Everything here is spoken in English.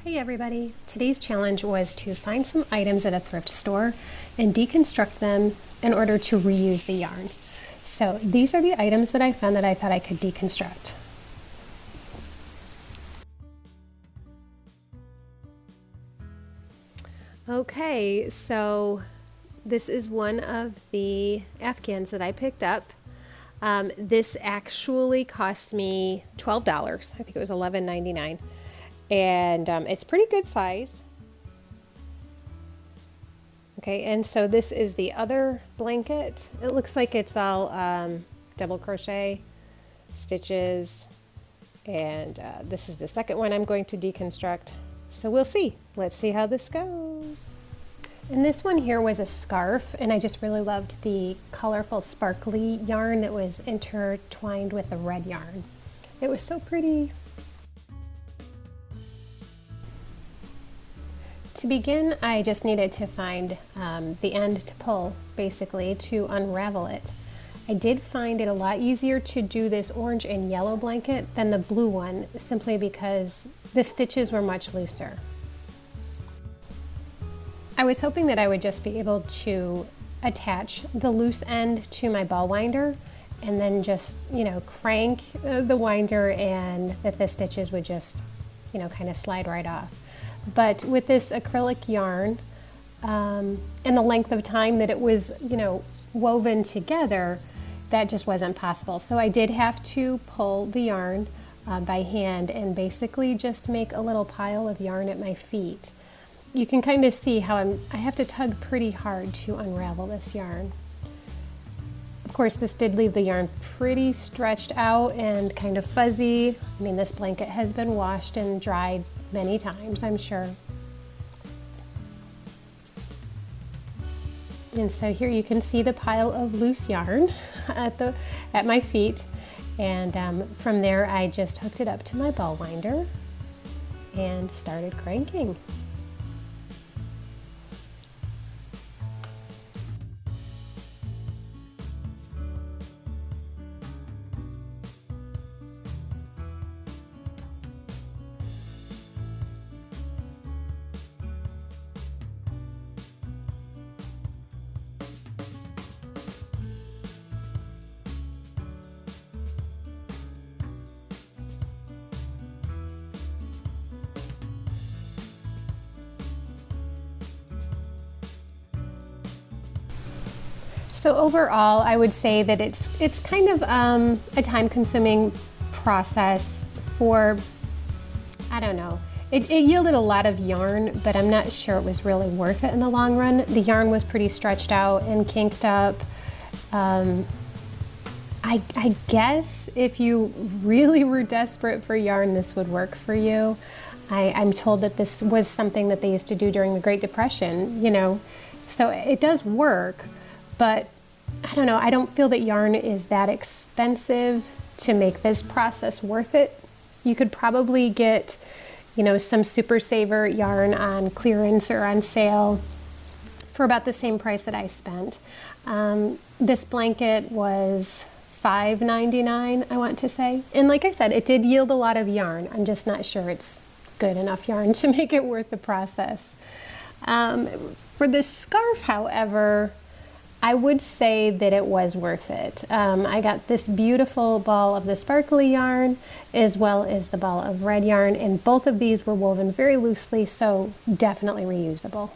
Hey everybody! Today's challenge was to find some items at a thrift store and deconstruct them in order to reuse the yarn. So these are the items that I found that I thought I could deconstruct. Okay, so this is one of the Afghans that I picked up. This actually cost me $12. I think it was $11.99. And it's pretty good size. Okay, and so this is the other blanket. It looks like it's all double crochet stitches, and this is the second one I'm going to deconstruct. So we'll see. Let's see how this goes. And this one here was a scarf, and I just really loved the colorful sparkly yarn that was intertwined with the red yarn. It was so pretty. To begin, I just needed to find the end to pull, basically, to unravel it. I did find it a lot easier to do this orange and yellow blanket than the blue one, simply because the stitches were much looser. I was hoping that I would just be able to attach the loose end to my ball winder and then just, crank the winder, and that the stitches would just, kind of slide right off. But with this acrylic yarn and the length of time that it was, woven together, that just wasn't possible. So I did have to pull the yarn by hand and basically just make a little pile of yarn at my feet. You can kind of see how I have to tug pretty hard to unravel this yarn. Of course, this did leave the yarn pretty stretched out and kind of fuzzy. I mean, this blanket has been washed and dried many times, I'm sure. And so here you can see the pile of loose yarn at my feet, and from there I just hooked it up to my ball winder and started cranking. So overall, I would say that it's kind of a time-consuming process for, I don't know. It yielded a lot of yarn, but I'm not sure it was really worth it in the long run. The yarn was pretty stretched out and kinked up. I guess if you really were desperate for yarn, this would work for you. I'm told that this was something that they used to do during the Great Depression, so it does work. But I don't know, I don't feel that yarn is that expensive to make this process worth it. You could probably get, some Super Saver yarn on clearance or on sale for about the same price that I spent. This blanket was $5.99, I want to say. And like I said, it did yield a lot of yarn. I'm just not sure it's good enough yarn to make it worth the process. For this scarf, however, I would say that it was worth it. I got this beautiful ball of the sparkly yarn as well as the ball of red yarn, and both of these were woven very loosely, so definitely reusable.